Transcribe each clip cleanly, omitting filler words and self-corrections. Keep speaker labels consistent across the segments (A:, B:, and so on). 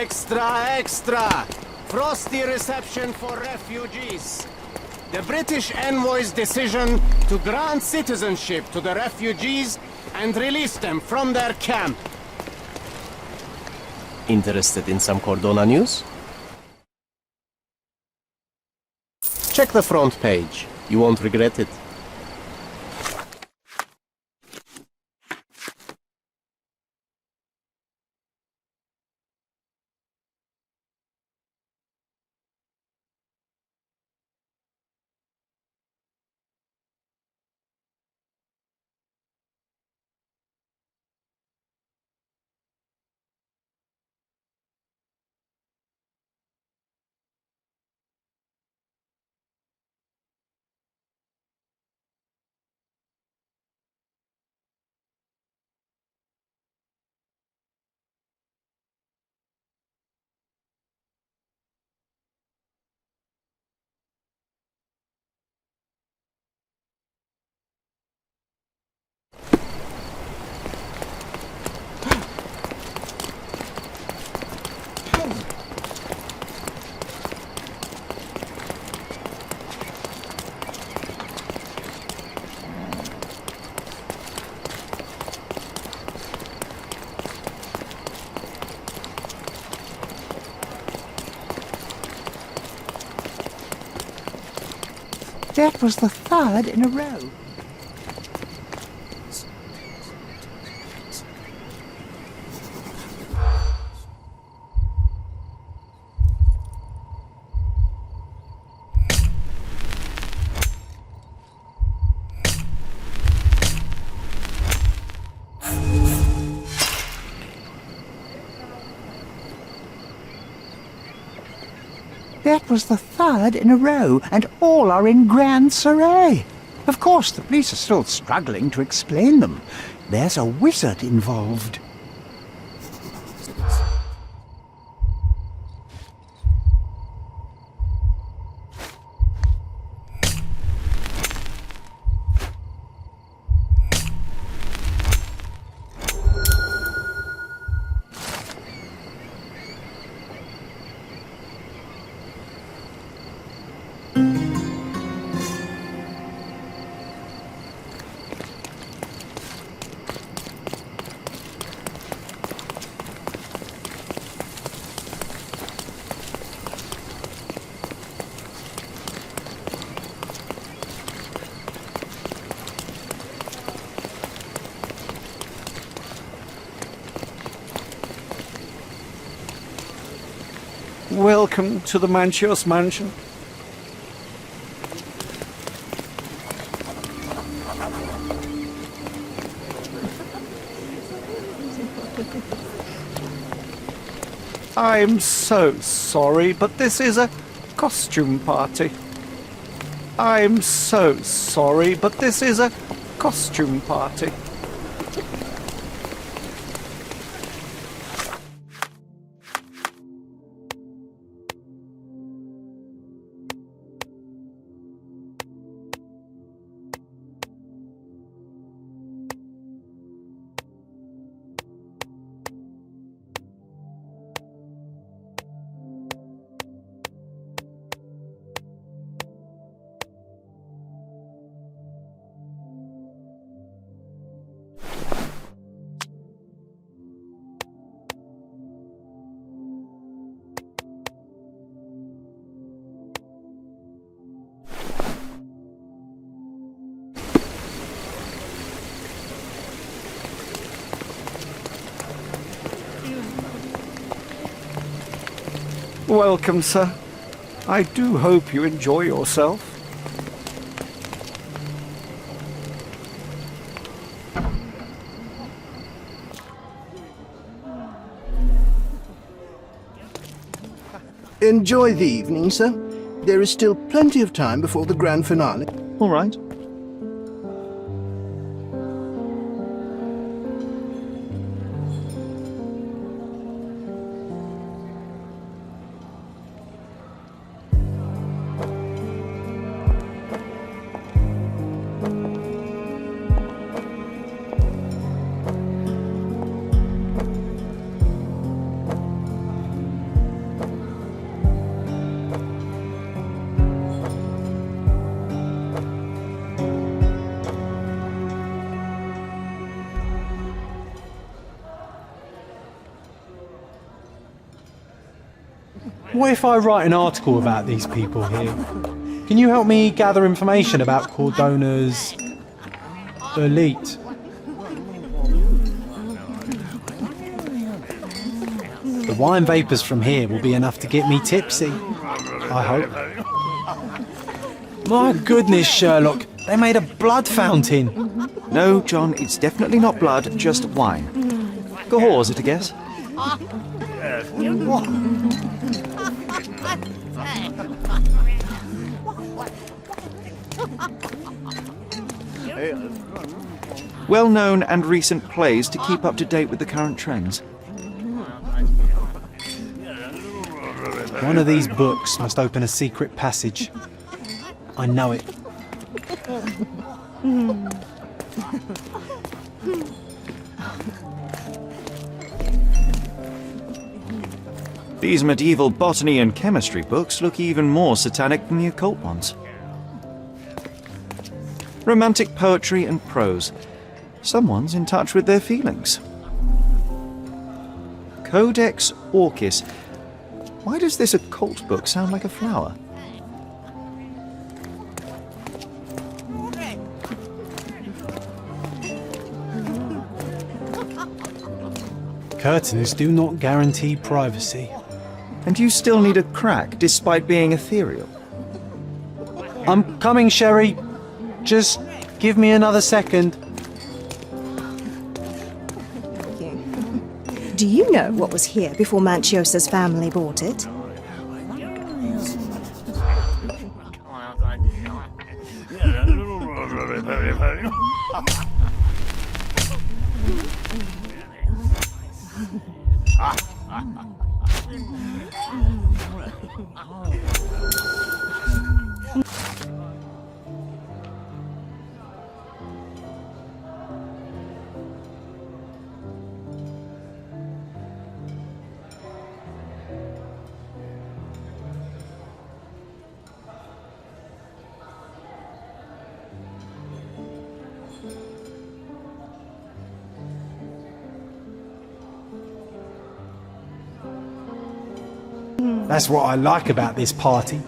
A: Extra, extra! Frosty reception for refugees. The British envoy's decision to grant citizenship to the refugees and release them from their camp.
B: Interested in some Cordona news? Check the front page. You won't regret it.
C: That was the third in a row. That was the third in a row, and all are in grand array. Of course, the police are still struggling to explain them. There's a wizard involved.
D: Welcome to the Manchios mansion. I'm so sorry, but this is a costume party. I'm so sorry, but this is a costume party. Welcome, sir. I do hope you enjoy yourself.
E: Enjoy the evening, sir. There is still plenty of time before the grand finale.
D: All right.
F: What if I write an article about these people here? Can you help me gather information about Cordona's elite? The wine vapours from here will be enough to get me tipsy, I hope. My goodness, Sherlock, they made a blood fountain.
D: No, John, it's definitely not blood, just wine. Gahor, is it a guess? Well-known and recent plays to keep up to date with the current trends.
F: One of these books must open a secret passage. I know it.
D: These medieval botany and chemistry books look even more satanic than the occult ones. Romantic poetry and prose. Someone's in touch with their feelings. Codex Orchis. Why does this occult book sound like a flower?
F: Curtains do not guarantee privacy.
D: And you still need a crack, despite being ethereal.
F: I'm coming, Sherry. Just give me another second.
G: Do you know what was here before Manchiosa's family bought it?
F: That's what I like about this party.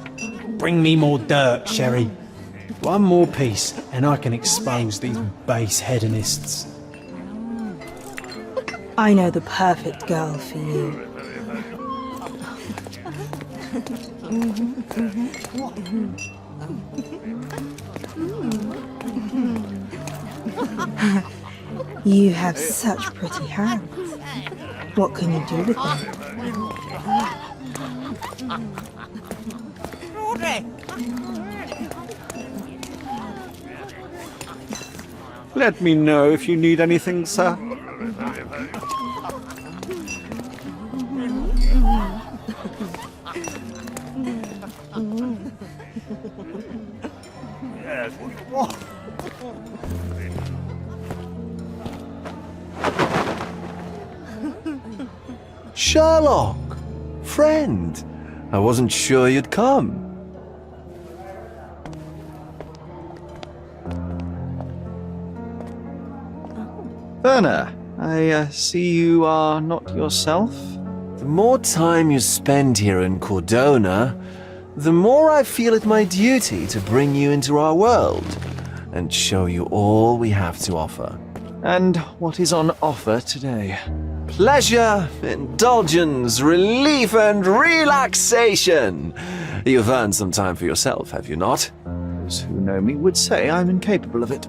F: Bring me more dirt, Sherry. One more piece, and I can expose these base hedonists.
G: I know the perfect girl for you. You have such pretty hands. What can you do with them?
D: Let me know if you need anything, sir.
B: Sherlock! Friend! I wasn't sure you'd come.
D: Werner, I see you are not yourself.
B: The more time you spend here in Cordona, the more I feel it my duty to bring you into our world and show you all we have to offer.
D: And what is on offer today?
B: Pleasure, indulgence, relief, and relaxation. You've earned some time for yourself, have you not?
D: Those who know me would say I'm incapable of it.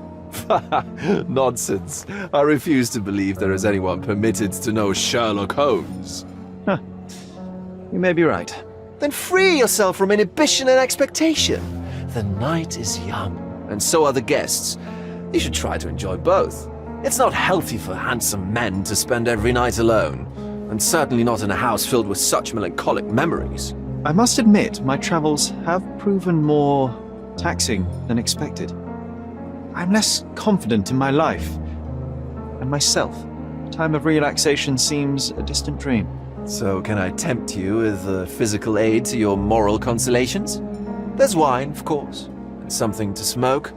B: Nonsense. I refuse to believe there is anyone permitted to know Sherlock Holmes.
D: You may be right.
B: Then free yourself from inhibition and expectation. The night is young, and so are the guests. You should try to enjoy both. It's not healthy for handsome men to spend every night alone, and certainly not in a house filled with such melancholic memories.
D: I must admit, my travels have proven more taxing than expected. I'm less confident in my life and myself. Time of relaxation seems a distant dream.
B: So can I tempt you with a physical aid to your moral consolations? There's wine, of course, and something to smoke,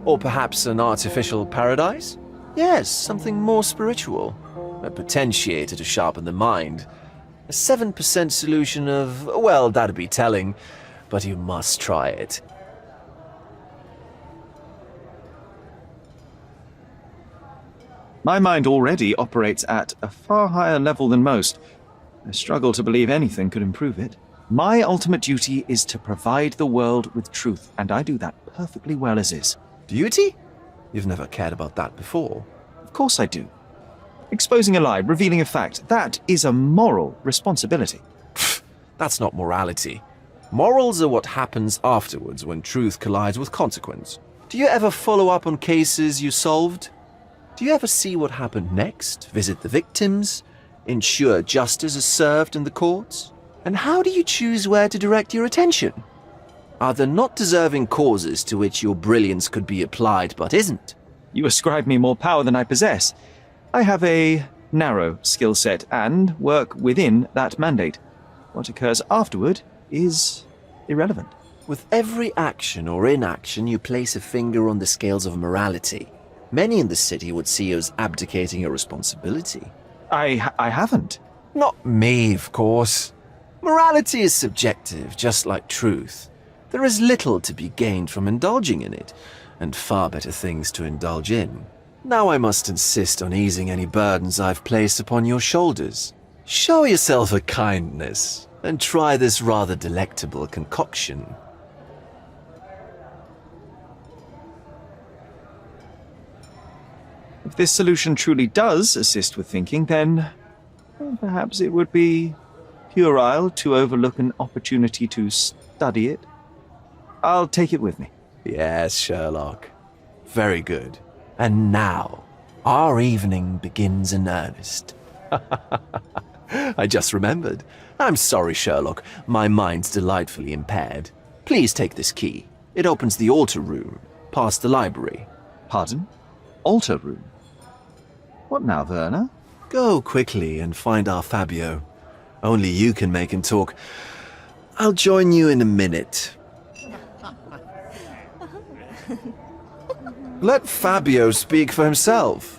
B: or perhaps an artificial paradise? Yes, something more spiritual, a potentiator to sharpen the mind. A 7% solution of, well, that'd be telling, but you must try it.
D: My mind already operates at a far higher level than most. I struggle to believe anything could improve it. My ultimate duty is to provide the world with truth, and I do that perfectly well as is.
B: Duty? You've never cared about that before.
D: Of course I do. Exposing a lie, revealing a fact, that is a moral responsibility.
B: That's not morality. Morals are what happens afterwards when truth collides with consequence. Do you ever follow up on cases you solved? Do you ever see what happened next, visit the victims, ensure justice is served in the courts? And how do you choose where to direct your attention? Are there not deserving causes to which your brilliance could be applied but isn't?
D: You ascribe me more power than I possess. I have a narrow skill set and work within that mandate. What occurs afterward is irrelevant.
B: With every action or inaction, you place a finger on the scales of morality. Many in the city would see you as abdicating your responsibility.
D: I haven't.
B: Not me, of course. Morality is subjective, just like truth. There is little to be gained from indulging in it, and far better things to indulge in. Now I must insist on easing any burdens I've placed upon your shoulders. Show yourself a kindness, and try this rather delectable concoction.
D: If this solution truly does assist with thinking, then perhaps it would be puerile to overlook an opportunity to study it. I'll take it with me.
B: Yes, Sherlock. Very good. And now, our evening begins in earnest. I just remembered. I'm sorry, Sherlock. My mind's delightfully impaired. Please take this key. It opens the altar room, past the library.
D: Pardon? Altar room? What now, Werner?
B: Go quickly and find our Fabio. Only you can make him talk. I'll join you in a minute. Let Fabio speak for himself.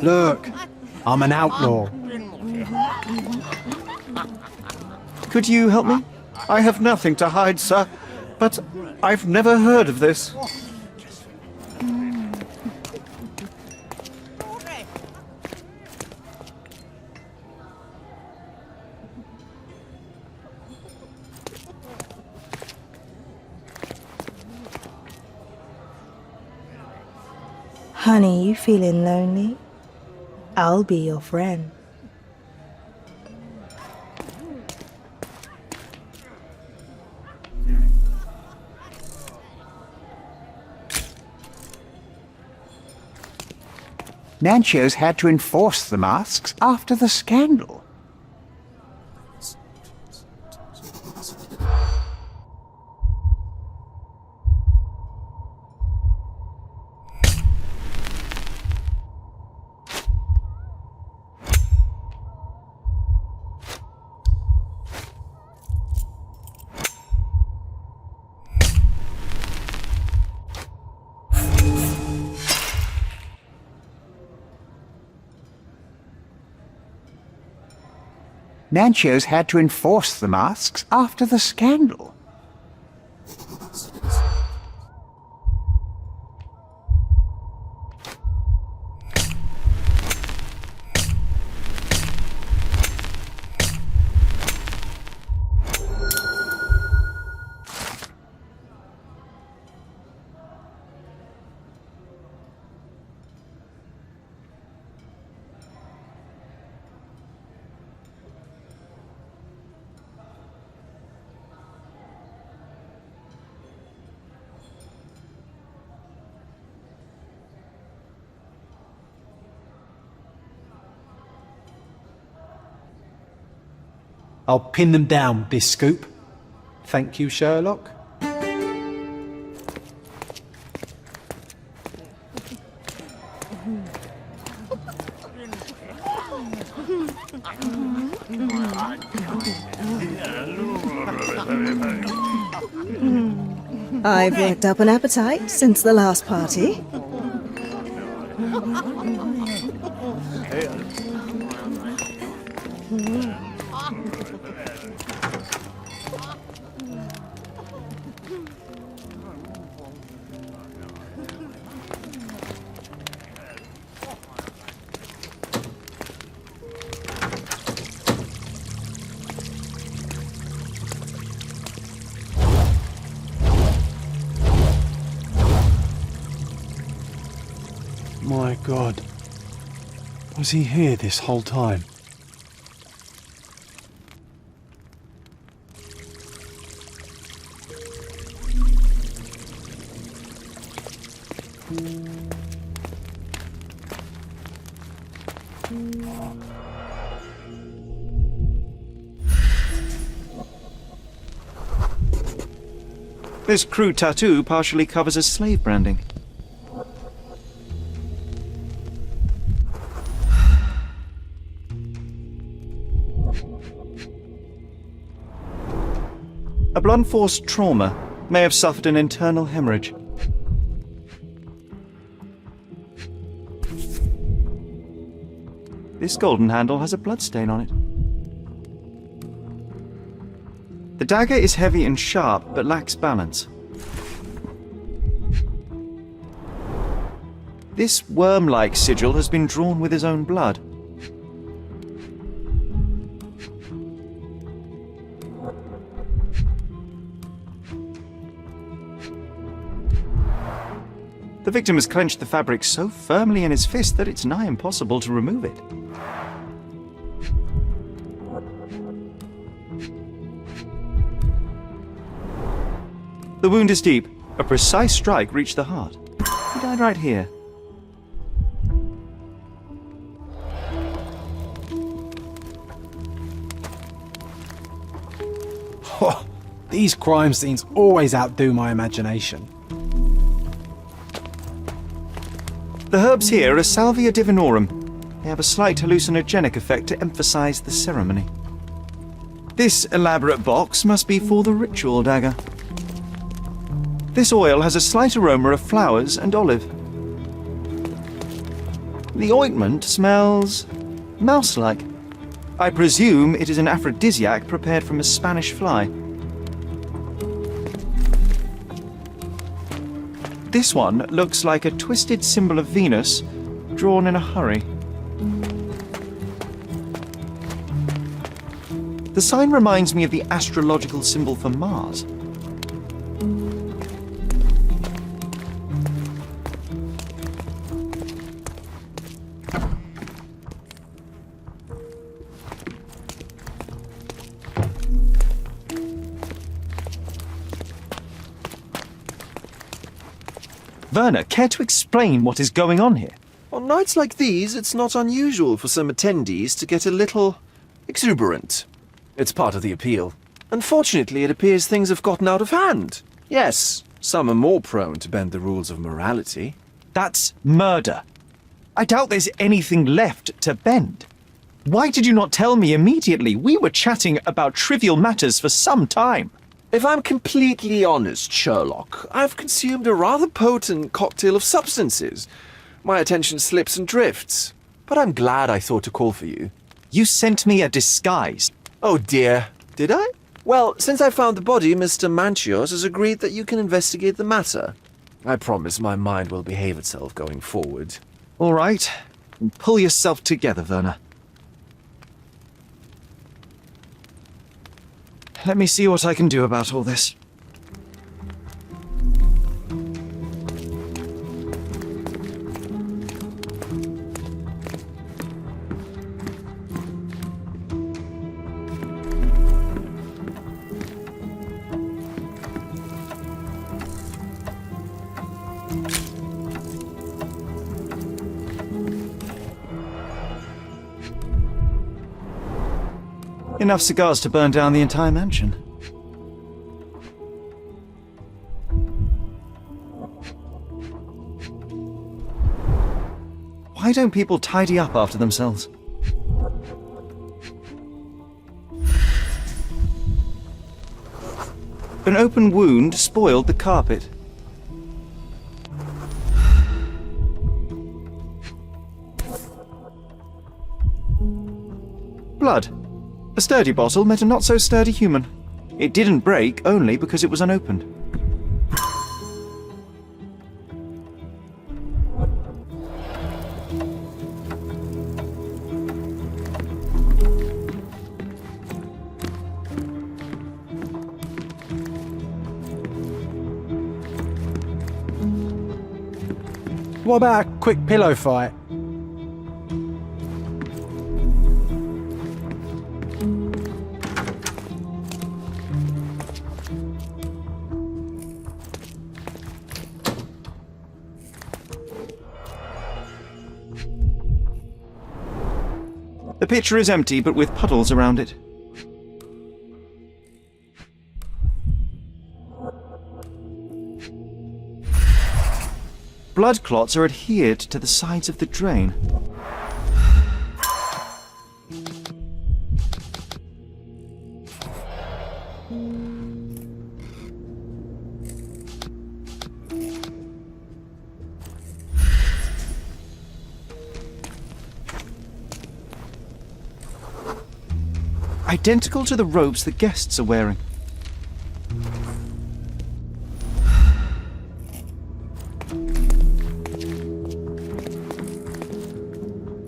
F: Look, I'm an outlaw.
E: Could you help me? I have nothing to hide, sir, but I've never heard of this.
G: Honey, you feeling lonely? I'll be your friend.
C: Nancho's had to enforce the masks after the scandal. Nancho's had to enforce the masks after the scandal.
F: I'll pin them down with this scoop. Thank you, Sherlock.
G: I've worked up an appetite since the last party.
F: My God. Was he here this whole time?
D: This crude tattoo partially covers as slave branding. A blunt force trauma may have suffered an internal hemorrhage. This golden handle has a bloodstain on it. The dagger is heavy and sharp, but lacks balance. This worm-like sigil has been drawn with his own blood. The victim has clenched the fabric so firmly in his fist that it's nigh impossible to remove it. The wound is deep. A precise strike reached the heart. He died right here.
F: Oh, these crime scenes always outdo my imagination.
D: The herbs here are Salvia divinorum. They have a slight hallucinogenic effect to emphasize the ceremony. This elaborate box must be for the ritual dagger. This oil has a slight aroma of flowers and olive. The ointment smells mouse-like. I presume it is an aphrodisiac prepared from a Spanish fly. This one looks like a twisted symbol of Venus, drawn in a hurry. The sign reminds me of the astrological symbol for Mars. Werner, care to explain what is going on here?
B: On nights like these, it's not unusual for some attendees to get a little exuberant. It's part of the appeal. Unfortunately, it appears things have gotten out of hand. Yes, some are more prone to bend the rules of morality.
D: That's murder. I doubt there's anything left to bend. Why did you not tell me immediately? We were chatting about trivial matters for some time.
B: If I'm completely honest, Sherlock, I've consumed a rather potent cocktail of substances. My attention slips and drifts. But I'm glad I thought to call for you.
D: You sent me a disguise.
B: Oh dear, did I? Well, since I found the body, Mr. Manchios has agreed that you can investigate the matter. I promise my mind will behave itself going forward.
D: All right. Pull yourself together, Werner. Let me see what I can do about all this. Enough cigars to burn down the entire mansion. Why don't people tidy up after themselves? An open wound spoiled the carpet. Blood. A sturdy bottle met a not-so-sturdy human. It didn't break only because it was unopened.
F: What about a quick pillow fight?
D: The pitcher is empty, but with puddles around it. Blood clots are adhered to the sides of the drain. Identical to the robes the guests are wearing.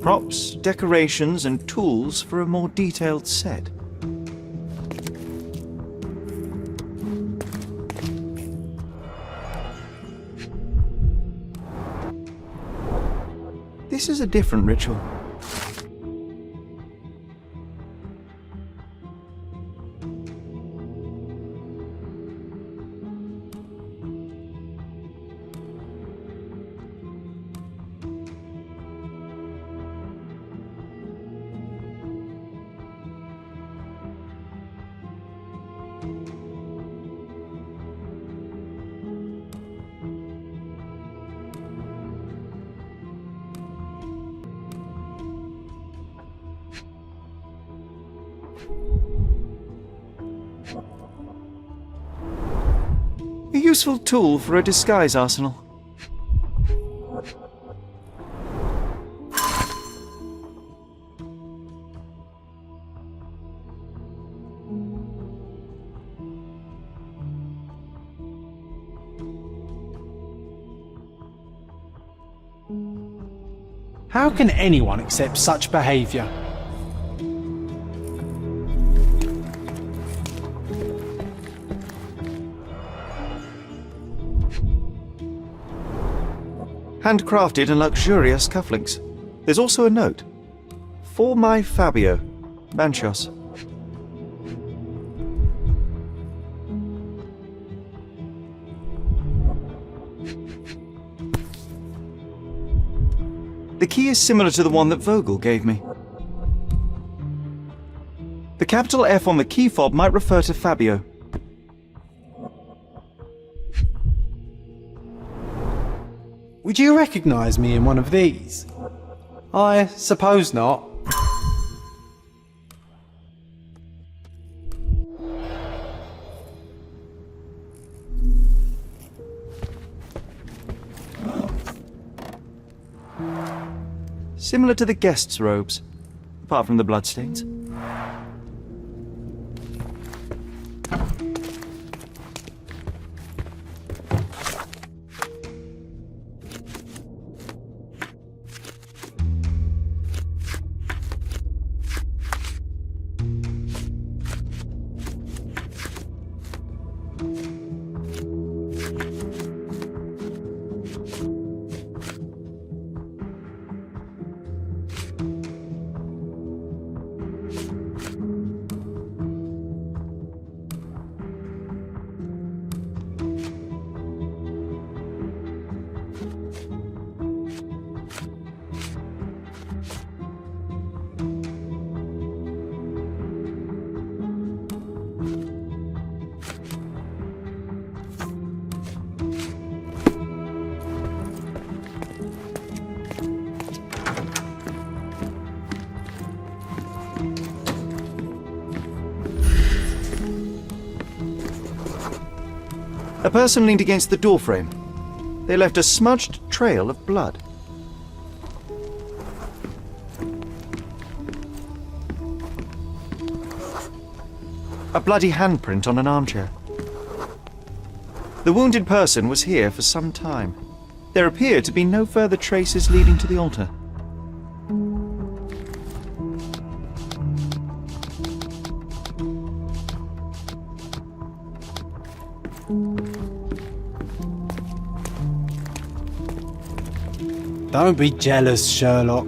D: Props, decorations, and tools for a more detailed set. This is a different ritual. A useful tool for a disguise arsenal.
F: How can anyone accept such behaviour?
D: Handcrafted and luxurious cufflinks. There's also a note. For my Fabio, Banchos. The key is similar to the one that Vogel gave me. The capital F on the key fob might refer to Fabio.
F: Would you recognise me in one of these? I suppose not.
D: Similar to the guests' robes, apart from the bloodstains.
E: A person leaned against the doorframe. They left a smudged trail of blood. A bloody handprint on an armchair. The wounded person was here for some time. There appear to be no further traces leading to the altar.
F: Don't be jealous, Sherlock.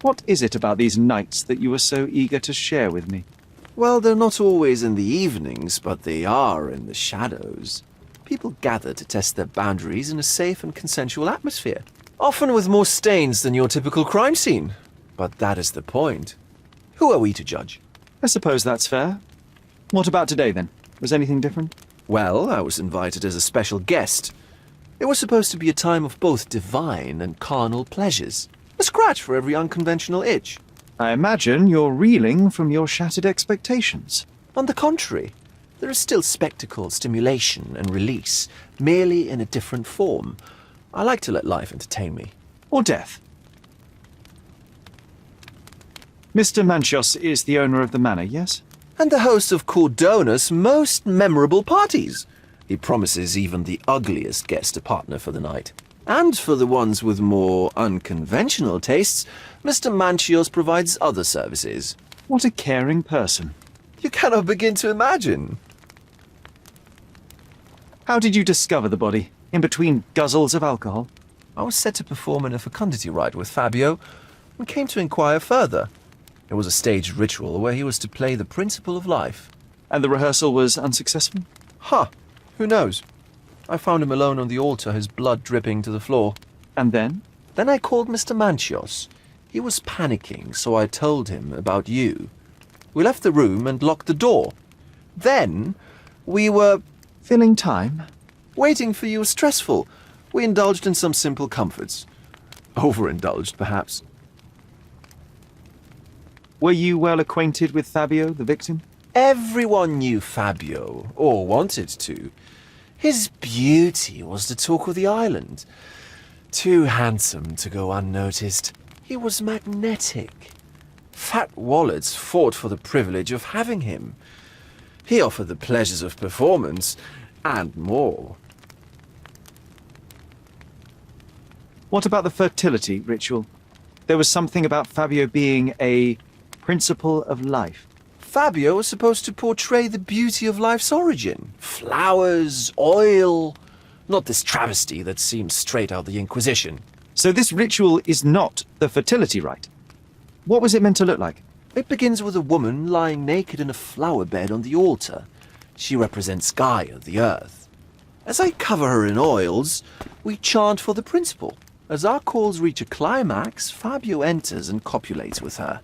D: What is it about these nights that you are so eager to share with me?
B: Well, they're not always in the evenings, but they are in the shadows. People gather to test their boundaries in a safe and consensual atmosphere, often with more stains than your typical crime scene. But that is the point. Who are we to judge?
D: I suppose that's fair. What about today, then? Was anything different?
B: Well, I was invited as a special guest. It was supposed to be a time of both divine and carnal pleasures. A scratch for every unconventional itch.
D: I imagine you're reeling from your shattered expectations.
B: On the contrary, there is still spectacle, stimulation, and release, merely in a different form. I like to let life entertain me.
D: Or death. Mr. Manchios is the owner of the manor, yes?
B: And the host of Cordona's most memorable parties. He promises even the ugliest guest a partner for the night. And for the ones with more unconventional tastes, Mr. Manchios provides other services.
D: What a caring person.
B: You cannot begin to imagine.
D: How did you discover the body? In between guzzles of alcohol?
B: I was set to perform in a fecundity rite with Fabio and came to inquire further. It was a staged ritual where he was to play the principle of life.
D: And the rehearsal was unsuccessful?
B: Who knows? I found him alone on the altar, his blood dripping to the floor.
D: And then?
B: Then I called Mr. Manchios. He was panicking, so I told him about you. We left the room and locked the door. Then we were...
D: Filling time?
B: Waiting for you was stressful. We indulged in some simple comforts. Overindulged, perhaps.
D: Were you well acquainted with Fabio, the victim?
B: Everyone knew Fabio, or wanted to. His beauty was the talk of the island. Too handsome to go unnoticed. He was magnetic. Fat wallets fought for the privilege of having him. He offered the pleasures of performance, and more.
D: What about the fertility ritual? There was something about Fabio being a principle of life.
B: Fabio was supposed to portray the beauty of life's origin. Flowers, oil. Not this travesty that seems straight out of the Inquisition.
D: So this ritual is not the fertility rite. What was it meant to look like?
B: It begins with a woman lying naked in a flower bed on the altar. She represents Gaia, the earth. As I cover her in oils, we chant for the principle. As our calls reach a climax, Fabio enters and copulates with her.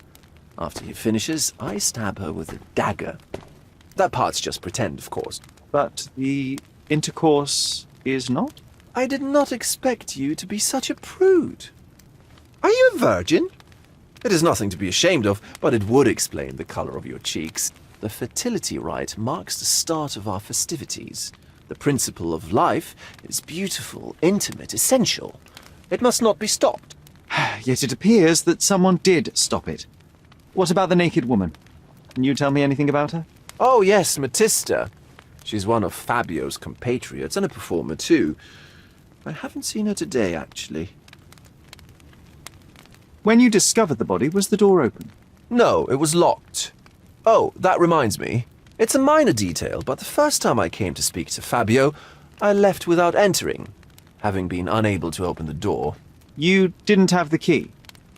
B: After he finishes, I stab her with a dagger. That part's just pretend, of course.
D: But the intercourse is not?
B: I did not expect you to be such a prude. Are you a virgin? It is nothing to be ashamed of, but it would explain the color of your cheeks. The fertility rite marks the start of our festivities. The principle of life is beautiful, intimate, essential. It must not be stopped.
D: Yet it appears that someone did stop it. What about the naked woman? Can you tell me anything about her?
B: Oh yes, Matista. She's one of Fabio's compatriots and a performer too. I haven't seen her today, actually.
D: When you discovered the body, was the door open?
B: No, it was locked. Oh, that reminds me. It's a minor detail, but the first time I came to speak to Fabio, I left without entering, having been unable to open the door.
D: You didn't have the key?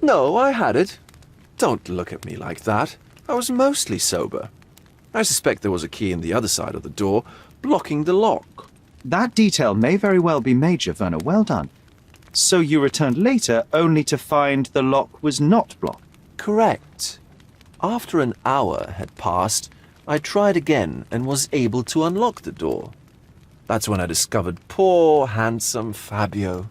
B: No, I had it. Don't look at me like that. I was mostly sober. I suspect there was a key in the other side of the door, blocking the lock.
D: That detail may very well be major, Werner. Well done. So you returned later only to find the lock was not blocked?
B: Correct. After an hour had passed, I tried again and was able to unlock the door. That's when I discovered poor, handsome Fabio.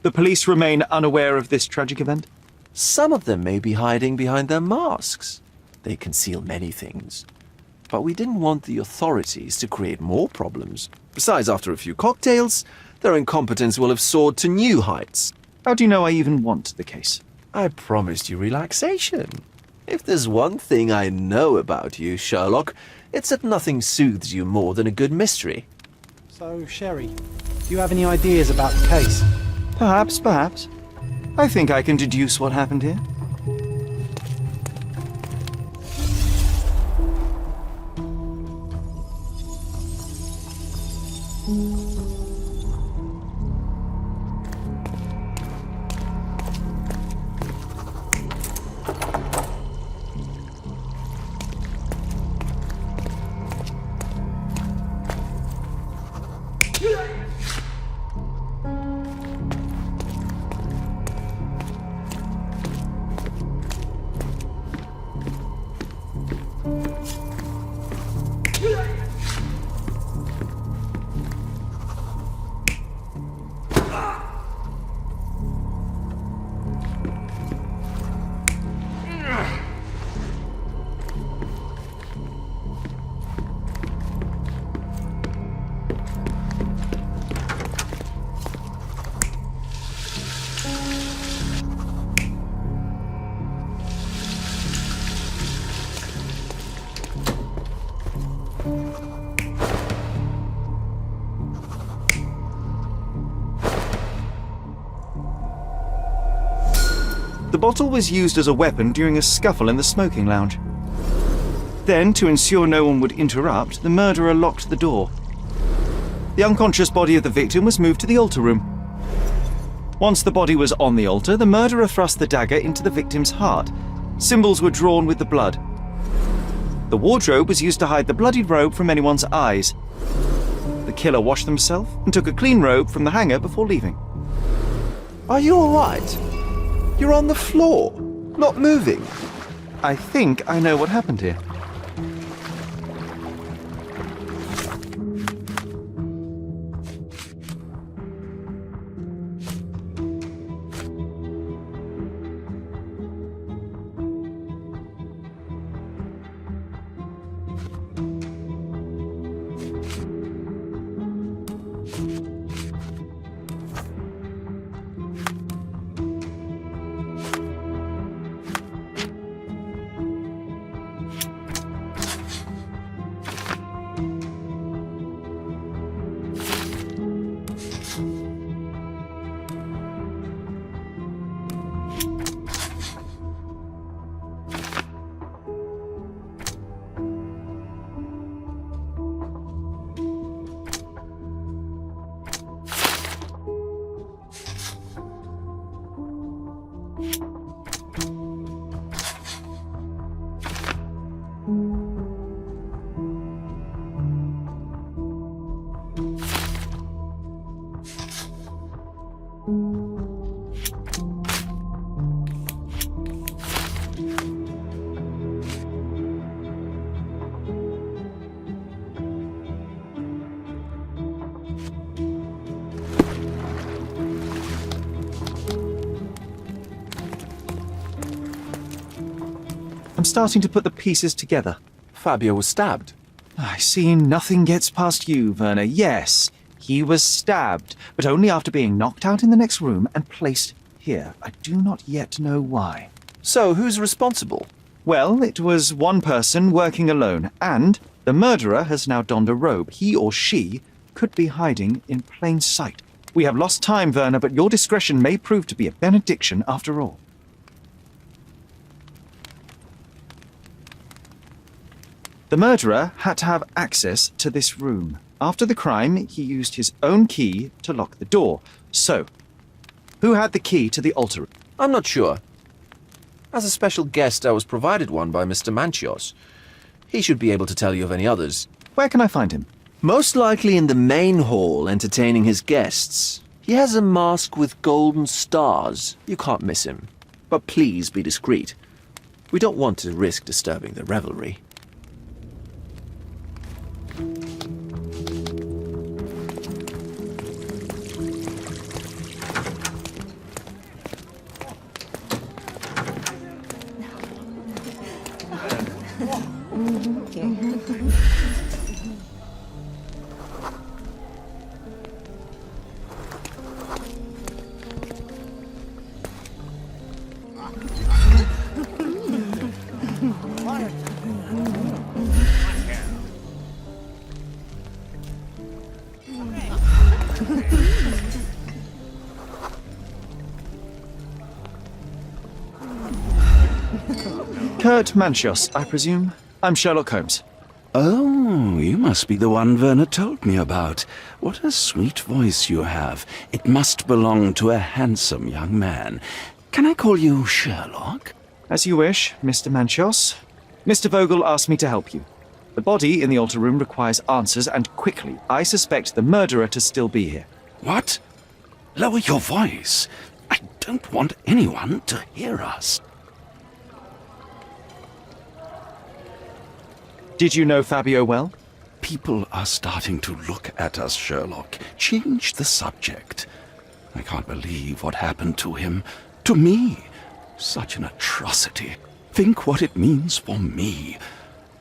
D: The police remain unaware of this tragic event?
B: Some of them may be hiding behind their masks. They conceal many things. But we didn't want the authorities to create more problems. Besides, after a few cocktails, their incompetence will have soared to new heights.
D: How do you know I even want the case?
B: I promised you relaxation. If there's one thing I know about you, Sherlock, it's that nothing soothes you more than a good mystery.
F: So, Sherry, do you have any ideas about the case?
D: Perhaps. I think I can deduce what happened here. The bottle was used as a weapon during a scuffle in the smoking lounge. Then, to ensure no one would interrupt, the murderer locked the door. The unconscious body of the victim was moved to the altar room. Once the body was on the altar, the murderer thrust the dagger into the victim's heart. Symbols were drawn with the blood. The wardrobe was used to hide the bloodied robe from anyone's eyes. The killer washed himself and took a clean robe from the hanger before leaving.
B: Are you all right? You're on the floor, not moving.
D: I think I know what happened here. I'm starting to put the pieces together.
B: Fabio was stabbed.
D: I see nothing gets past you, Werner. Yes, he was stabbed, but only after being knocked out in the next room and placed here. I do not yet know why.
B: So, who's responsible?
D: Well, it was one person working alone, and the murderer has now donned a robe. He or she could be hiding in plain sight. We have lost time, Werner, but your discretion may prove to be a benediction after all. The murderer had to have access to this room. After the crime, he used his own key to lock the door. So, who had the key to the altar room?
B: I'm not sure. As a special guest, I was provided one by Mr. Manchios. He should be able to tell you of any others.
D: Where can I find him?
B: Most likely in the main hall, entertaining his guests. He has a mask with golden stars. You can't miss him. But please be discreet. We don't want to risk disturbing the revelry.
D: Kurt Manchios, I presume? I'm Sherlock Holmes.
H: Oh, you must be the one Werner told me about. What a sweet voice you have. It must belong to a handsome young man. Can I call you Sherlock?
D: As you wish, Mr. Manchios. Mr. Vogel asked me to help you. The body in the altar room requires answers, and quickly. I suspect the murderer to still be here.
H: What? Lower your voice. I don't want anyone to hear us.
D: Did you know Fabio well?
H: People are starting to look at us, Sherlock. Change the subject. I can't believe what happened to him. To me. Such an atrocity. Think what it means for me.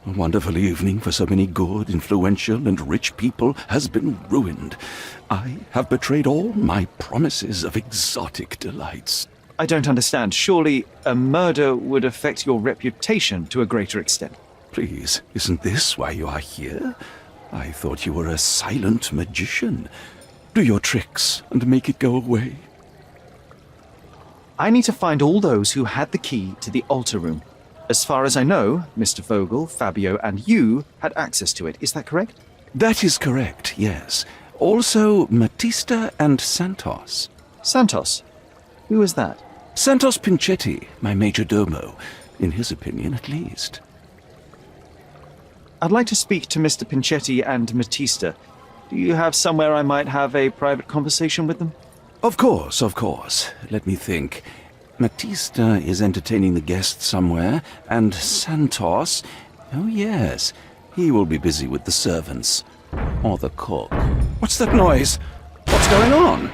H: A wonderful evening for so many good, influential, and rich people has been ruined. I have betrayed all my promises of exotic delights.
D: I don't understand. Surely a murder would affect your reputation to a greater extent.
H: Please, isn't this why you are here? I thought you were a silent magician. Do your tricks and make it go away.
D: I need to find all those who had the key to the altar room. As far as I know, Mr. Vogel, Fabio, and you had access to it. Is that correct?
H: That is correct, yes. Also, Matista and Santos.
D: Santos? Who is that?
H: Santos Pinchetti, my major domo. In his opinion, at least.
D: I'd like to speak to Mr. Pinchetti and Matista. Do you have somewhere I might have a private conversation with them?
H: Of course, of course. Let me think. Matista is entertaining the guests somewhere, and Santos... Oh, yes. He will be busy with the servants. Or the cook. What's that noise? What's going on?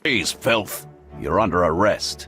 H: Please, filth. You're under arrest.